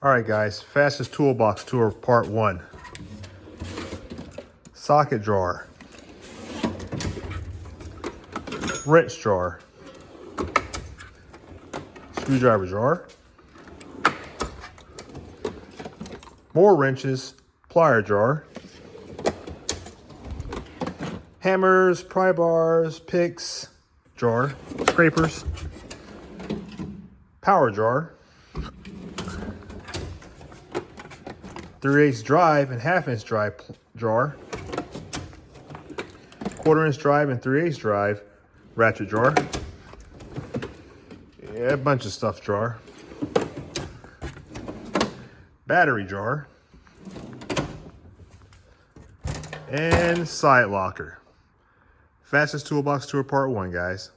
All right, guys, fastest toolbox tour part 1. Socket drawer, wrench drawer, screwdriver drawer, more wrenches, plier drawer, hammers, pry bars, picks, drawer, scrapers, power drawer, 3/8 drive and 1/2 inch drive drawer, 1/4 inch drive and 3/8 drive ratchet drawer. Yeah, a bunch of stuff drawer. Battery drawer. And side locker. Fastest toolbox tour part 1, guys.